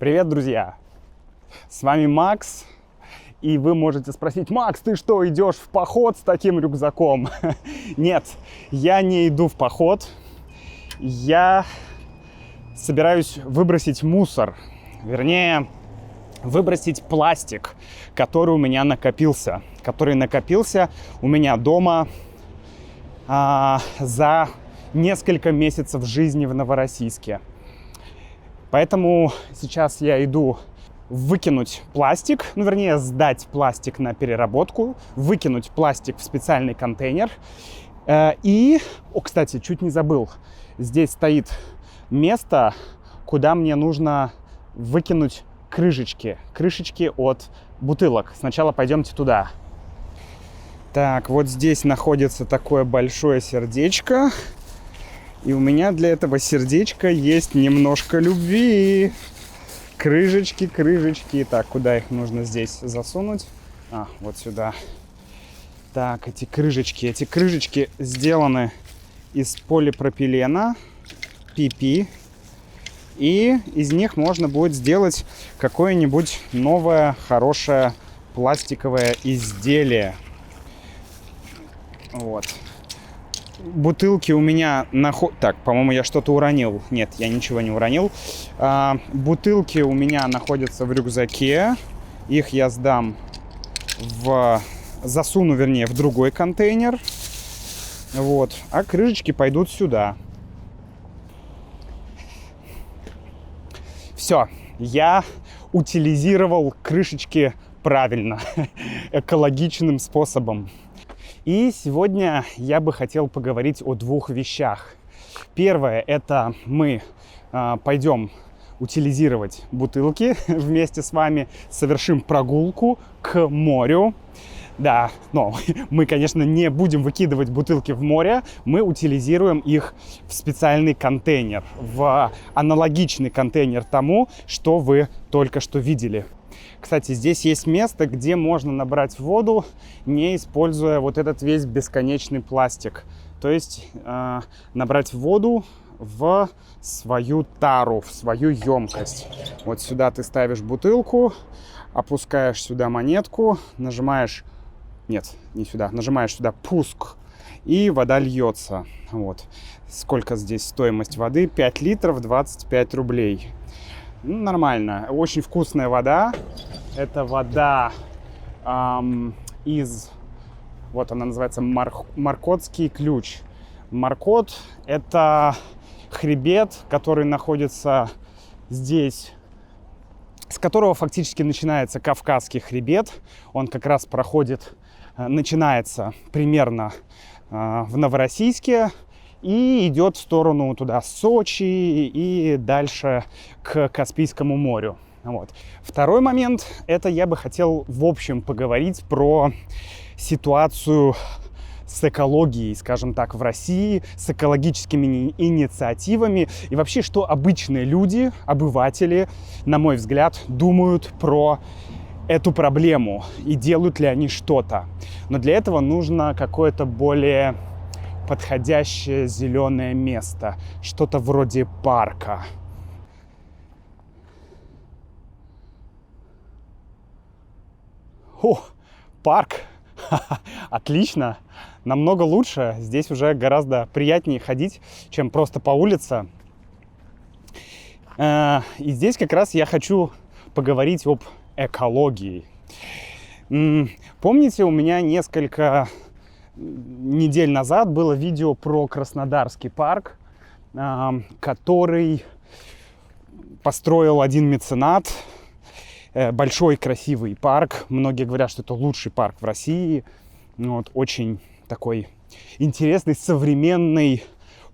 Привет, друзья! С вами Макс, и вы можете спросить: Макс, ты что, идешь в поход с таким рюкзаком? Нет, я не иду в поход, я собираюсь выбросить мусор, вернее, выбросить пластик, который у меня накопился, у меня дома за несколько месяцев жизни в Новороссийске. Поэтому сейчас я иду выкинуть пластик, вернее, сдать пластик на переработку, выкинуть пластик в специальный контейнер. Кстати, чуть не забыл, здесь стоит место, куда мне нужно выкинуть крышечки от бутылок. Сначала пойдемте туда. Так, вот здесь находится такое большое сердечко. И у меня для этого сердечка есть немножко любви. Крышечки. Так, куда их нужно здесь засунуть? Вот сюда. Так, эти крышечки сделаны из полипропилена, PP. И из них можно будет сделать какое-нибудь новое, хорошее пластиковое изделие. Вот. Бутылки у меня Так, по-моему, я что-то уронил. Нет, я ничего не уронил. Бутылки у меня находятся в рюкзаке. Их я засуну в другой контейнер. Вот. А крышечки пойдут сюда. Все. Я утилизировал крышечки правильно, экологичным способом. И сегодня я бы хотел поговорить о двух вещах. Первое – это мы пойдем утилизировать бутылки вместе с вами, совершим прогулку к морю. Да, но мы, конечно, не будем выкидывать бутылки в море, мы утилизируем их в специальный контейнер, в аналогичный контейнер тому, что вы только что видели. Кстати, здесь есть место, где можно набрать воду, не используя вот этот весь бесконечный пластик. То есть набрать воду в свою тару, в свою емкость. Вот сюда ты ставишь бутылку, опускаешь сюда монетку, нажимаешь... Нет, не сюда. Нажимаешь сюда «Пуск», и вода льется. Вот. Сколько здесь стоимость воды? 5 литров, 25 рублей. Нормально. Очень вкусная вода. Это вода из... Вот она называется Маркотский ключ. Маркот – это хребет, который находится здесь, с которого фактически начинается Кавказский хребет. Он как раз начинается примерно в Новороссийске и идет в сторону туда Сочи и дальше к Каспийскому морю. Вот. Второй момент – это я бы хотел в общем поговорить про ситуацию с экологией, скажем так, в России, с экологическими инициативами и вообще, что обычные люди, обыватели, на мой взгляд, думают про эту проблему и делают ли они что-то. Но для этого нужно какое-то более подходящее зеленое место, что-то вроде парка. О, парк! Отлично! Намного лучше. Здесь уже гораздо приятнее ходить, чем просто по улице. И здесь как раз я хочу поговорить об экологии. Помните, у меня несколько недель назад было видео про Краснодарский парк, который построил один меценат. Большой красивый парк. Многие говорят, что это лучший парк в России. Вот, очень такой интересный, современный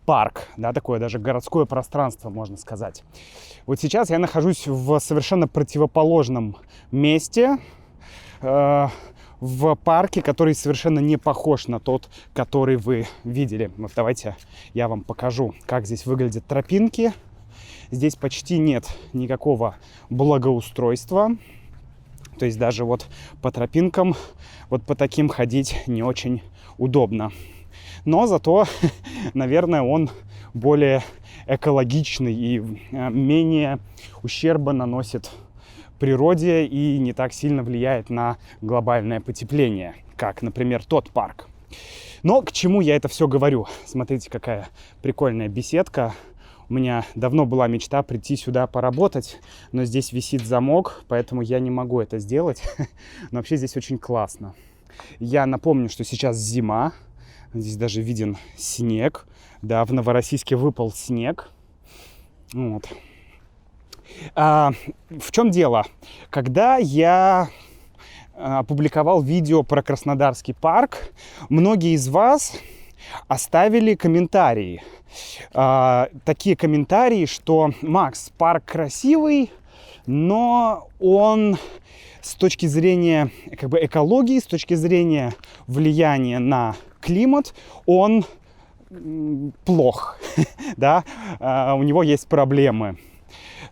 парк. Да, такое даже городское пространство, можно сказать. Вот сейчас я нахожусь в совершенно противоположном месте. В парке, который совершенно не похож на тот, который вы видели. Вот давайте я вам покажу, как здесь выглядят тропинки. Здесь почти нет никакого благоустройства. То есть даже вот по тропинкам, вот по таким ходить не очень удобно. но зато, наверное, он более экологичный и менее ущерба наносит природе и не так сильно влияет на глобальное потепление, как, например, тот парк. Но к чему я это все говорю? Смотрите, какая прикольная беседка. У меня давно была мечта прийти сюда поработать, но здесь висит замок, поэтому я не могу это сделать. Но вообще здесь очень классно. Я напомню, что сейчас зима. Здесь даже виден снег. Да, в Новороссийске выпал снег. Вот. В чем дело? Когда я опубликовал видео про Краснодарский парк, многие из вас оставили комментарии. Такие комментарии, что Макс, парк красивый, но он с точки зрения экологии, с точки зрения влияния на климат, он плох, да, у него есть проблемы.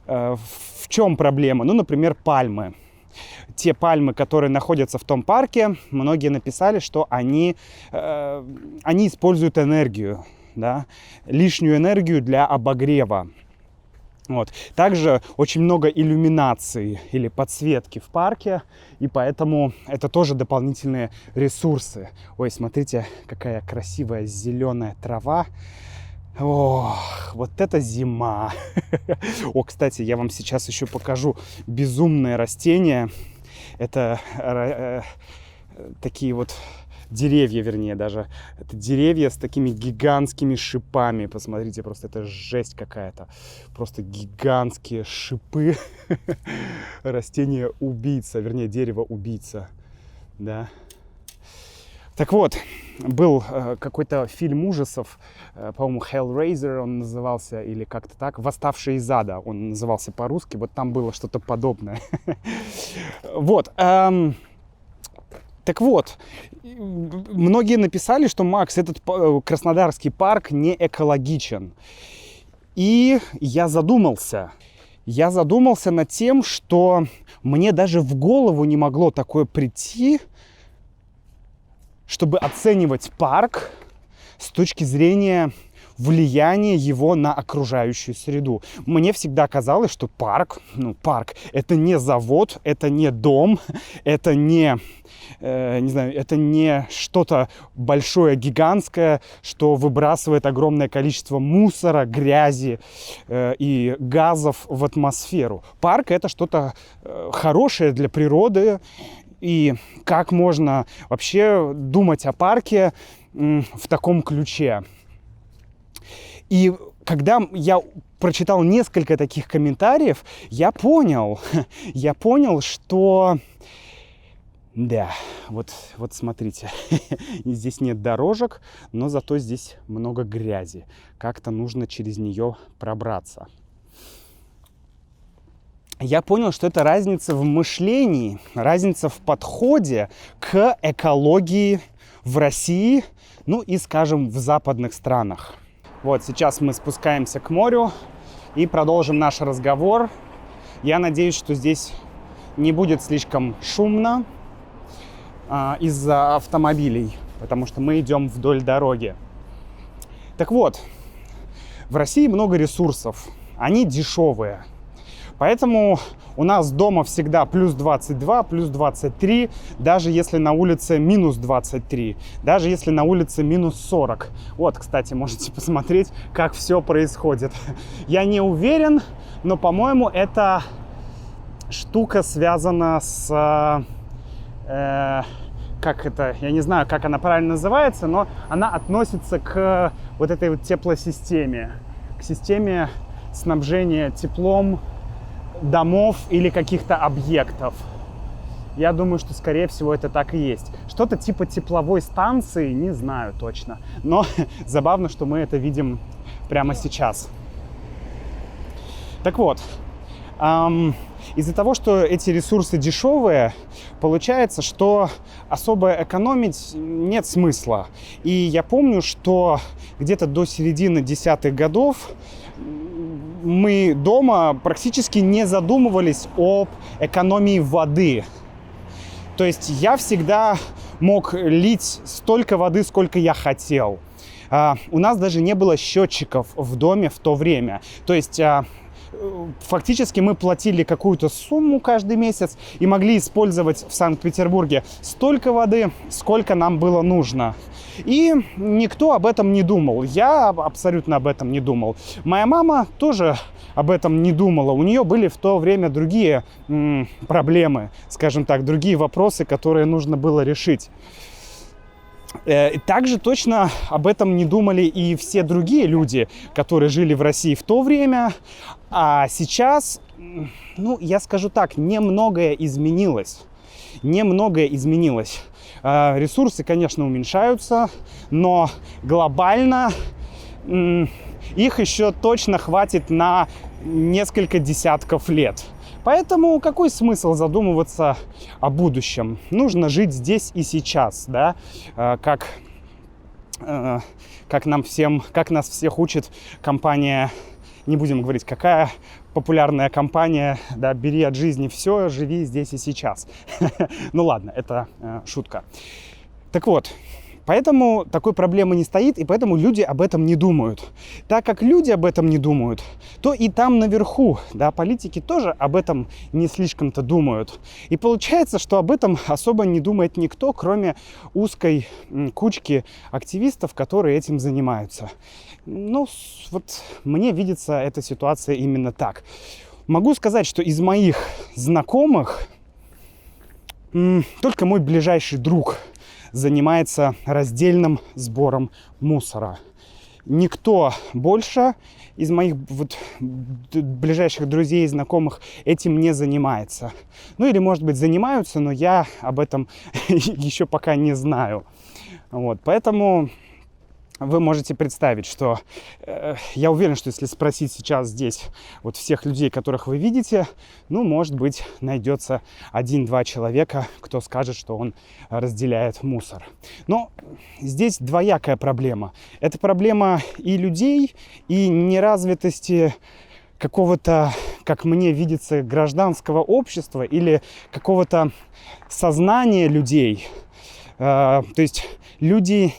В чем проблема? Ну, например, пальмы. Те пальмы, которые находятся в том парке, многие написали, что они используют энергию, да, лишнюю энергию для обогрева. Вот. Также очень много иллюминации или подсветки в парке, и поэтому это тоже дополнительные ресурсы. Ой, смотрите, какая красивая зеленая трава. Ох, вот это зима. О, кстати, я вам сейчас еще покажу безумное растение. Это такие вот деревья, вернее, даже. Это деревья с такими гигантскими шипами. Посмотрите, просто это жесть какая-то. Просто гигантские шипы. Растение-убийца, вернее, дерево-убийца. Да. Так вот, был какой-то фильм ужасов, по-моему, Hellraiser он назывался, или как-то так, «Восставший из ада» он назывался по-русски, вот там было что-то подобное. Вот. Так вот, многие написали, что, Макс, этот Краснодарский парк не экологичен. И я задумался над тем, что мне даже в голову не могло такое прийти, чтобы оценивать парк с точки зрения влияния его на окружающую среду. Мне всегда казалось, что парк это не завод, это не дом, это не знаю, это не что-то большое, гигантское, что выбрасывает огромное количество мусора, грязи и газов в атмосферу. Парк — это что-то хорошее для природы. И как можно вообще думать о парке в таком ключе? И когда я прочитал несколько таких комментариев, я понял, что... Да, вот смотрите, здесь нет дорожек, но зато здесь много грязи. Как-то нужно через нее пробраться. Я понял, что это разница в мышлении, разница в подходе к экологии в России, ну и, скажем, в западных странах. Вот сейчас мы спускаемся к морю и продолжим наш разговор. Я надеюсь, что здесь не будет слишком шумно из-за автомобилей, потому что мы идем вдоль дороги. Так вот, в России много ресурсов, они дешевые. Поэтому у нас дома всегда плюс 22, плюс 23, даже если на улице минус 23, даже если на улице минус 40. Вот, кстати, можете посмотреть, как все происходит. Я не уверен, но, по-моему, эта штука связана с... как это? Я не знаю, как она правильно называется, но она относится к вот этой вот теплосистеме, к системе снабжения теплом домов или каких-то объектов. Я думаю, что, скорее всего, это так и есть. Что-то типа тепловой станции, не знаю точно. Но забавно, что мы это видим прямо сейчас. Так вот, из-за того, что эти ресурсы дешевые, получается, что особо экономить нет смысла. И я помню, что где-то до середины 10-х годов мы дома практически не задумывались об экономии воды. То есть я всегда мог лить столько воды, сколько я хотел. У нас даже не было счетчиков в доме в то время. То есть фактически мы платили какую-то сумму каждый месяц и могли использовать в Санкт-Петербурге столько воды, сколько нам было нужно. И никто об этом не думал. Я абсолютно об этом не думал. Моя мама тоже об этом не думала. У нее были в то время другие проблемы, скажем так, другие вопросы, которые нужно было решить. Также точно об этом не думали и все другие люди, которые жили в России в то время. А сейчас, я скажу так, немногое изменилось. Немногое изменилось. Ресурсы, конечно, уменьшаются, но глобально их еще точно хватит на несколько десятков лет. Поэтому какой смысл задумываться о будущем? Нужно жить здесь и сейчас, да, как нас всех учит компания, не будем говорить, какая популярная компания, да, бери от жизни все, живи здесь и сейчас. Ну ладно, это шутка. Так вот. Поэтому такой проблемы не стоит, и поэтому люди об этом не думают. Так как люди об этом не думают, то и там наверху, да, политики тоже об этом не слишком-то думают. И получается, что об этом особо не думает никто, кроме узкой кучки активистов, которые этим занимаются. Вот мне видится эта ситуация именно так. Могу сказать, что из моих знакомых только мой ближайший друг занимается раздельным сбором мусора. Никто больше из моих ближайших друзей и знакомых этим не занимается. Или, может быть, занимаются, но я об этом еще пока не знаю. Поэтому вы можете представить, что я уверен, что если спросить сейчас здесь всех людей, которых вы видите, может быть, найдется 1-2 человека, кто скажет, что он разделяет мусор. Но здесь двоякая проблема. Это проблема и людей, и неразвитости какого-то, как мне видится, гражданского общества или какого-то сознания людей. То есть люди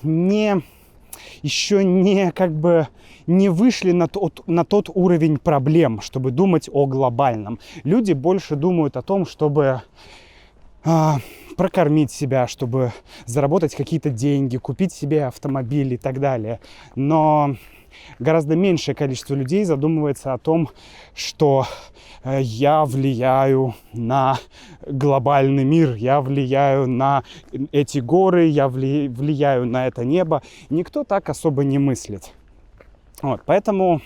еще не вышли на тот уровень проблем, чтобы думать о глобальном. Люди больше думают о том, чтобы прокормить себя, чтобы заработать какие-то деньги, купить себе автомобиль и так далее. Но гораздо меньшее количество людей задумывается о том, что я влияю на глобальный мир, я влияю на эти горы, я влияю на это небо. Никто так особо не мыслит. Поэтому,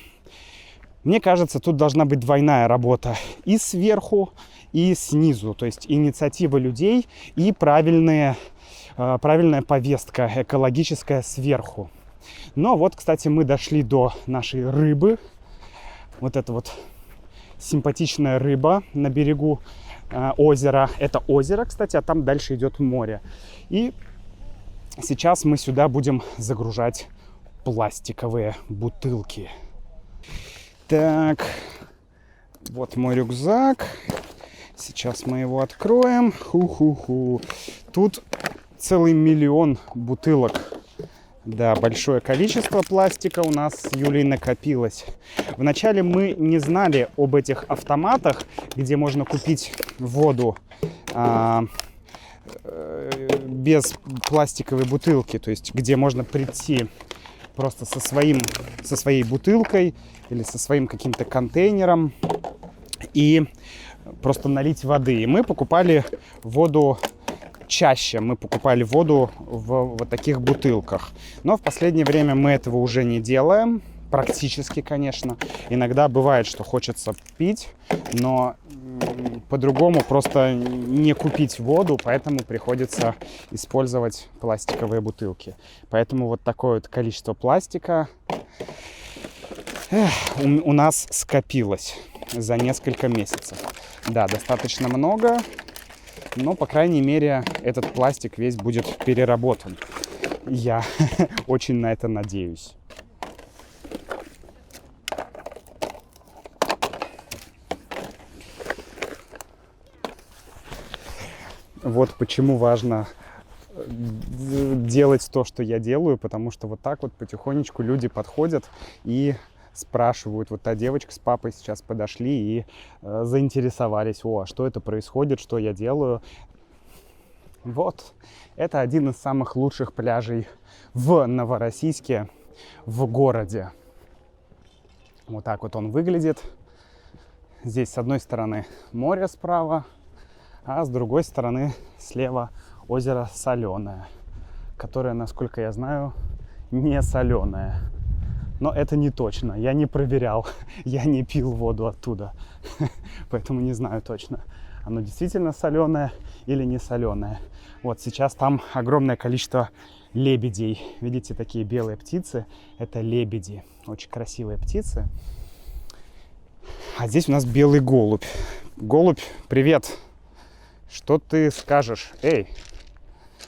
мне кажется, тут должна быть двойная работа и сверху, и снизу. То есть инициатива людей и правильная повестка экологическая сверху. Но кстати, мы дошли до нашей рыбы. Это симпатичная рыба на берегу озера. Это озеро, кстати, а там дальше идет море. И сейчас мы сюда будем загружать пластиковые бутылки. Так, вот мой рюкзак. Сейчас мы его откроем. Ху-ху-ху. Тут целый 1 миллион бутылок. Да, большое количество пластика у нас с Юлей накопилось. Вначале мы не знали об этих автоматах, где можно купить воду без пластиковой бутылки. То есть, где можно прийти просто со своей бутылкой или со своим каким-то контейнером и просто налить воды. И мы покупали воду чаще. Мы покупали воду в таких бутылках. Но в последнее время мы этого уже не делаем. Практически, конечно. Иногда бывает, что хочется пить, но по-другому просто не купить воду, поэтому приходится использовать пластиковые бутылки. Поэтому такое количество пластика у нас скопилось за несколько месяцев. Да, достаточно много, но, по крайней мере, этот пластик весь будет переработан. Я очень на это надеюсь. Вот почему важно делать то, что я делаю, потому что вот так вот потихонечку люди подходят и спрашивают. Вот та девочка с папой сейчас подошли и заинтересовались. О, а что это происходит, что я делаю? Вот, это один из самых лучших пляжей в Новороссийске, в городе. Вот так вот он выглядит. Здесь с одной стороны море справа, а с другой стороны слева озеро Соленое, которое, насколько я знаю, не соленое. Но это не точно, я не проверял, я не пил воду оттуда, поэтому не знаю точно, оно действительно соленое или не соленое. Вот сейчас там огромное количество лебедей. Видите, такие белые птицы, это лебеди, очень красивые птицы. А здесь у нас белый голубь. Голубь, привет! Что ты скажешь? Эй!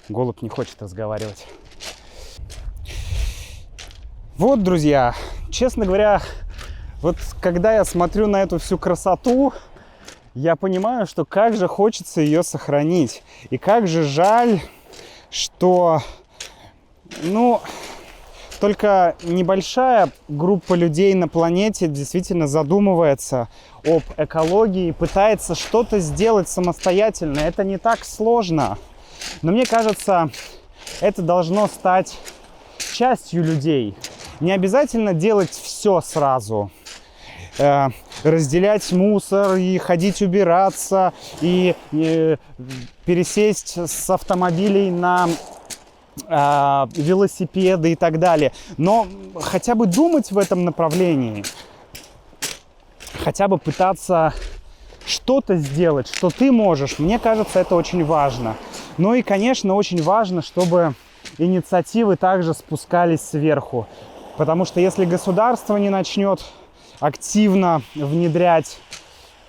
Голубь не хочет разговаривать. Вот, друзья, честно говоря, вот когда я смотрю на эту всю красоту, я понимаю, что как же хочется ее сохранить. И как же жаль, что, только небольшая группа людей на планете действительно задумывается об экологии, пытается что-то сделать самостоятельно. Это не так сложно. Но мне кажется, это должно стать частью людей. Не обязательно делать все сразу. Разделять мусор и ходить убираться, и пересесть с автомобилей на велосипеды и так далее. Но хотя бы думать в этом направлении, хотя бы пытаться что-то сделать, что ты можешь, мне кажется, это очень важно. Ну и, конечно, очень важно, чтобы инициативы также спускались сверху. Потому что если государство не начнет активно внедрять,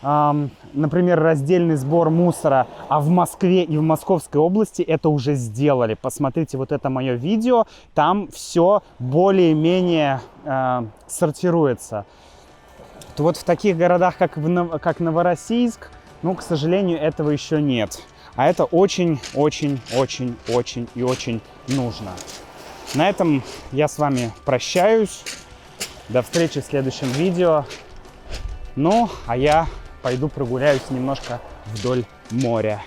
например, раздельный сбор мусора, а в Москве и в Московской области это уже сделали. Посмотрите вот это мое видео, там все более-менее сортируется. То вот в таких городах, как Новороссийск, к сожалению, этого еще нет. А это очень-очень-очень-очень и очень нужно. На этом я с вами прощаюсь. До встречи в следующем видео. А я пойду прогуляюсь немножко вдоль моря.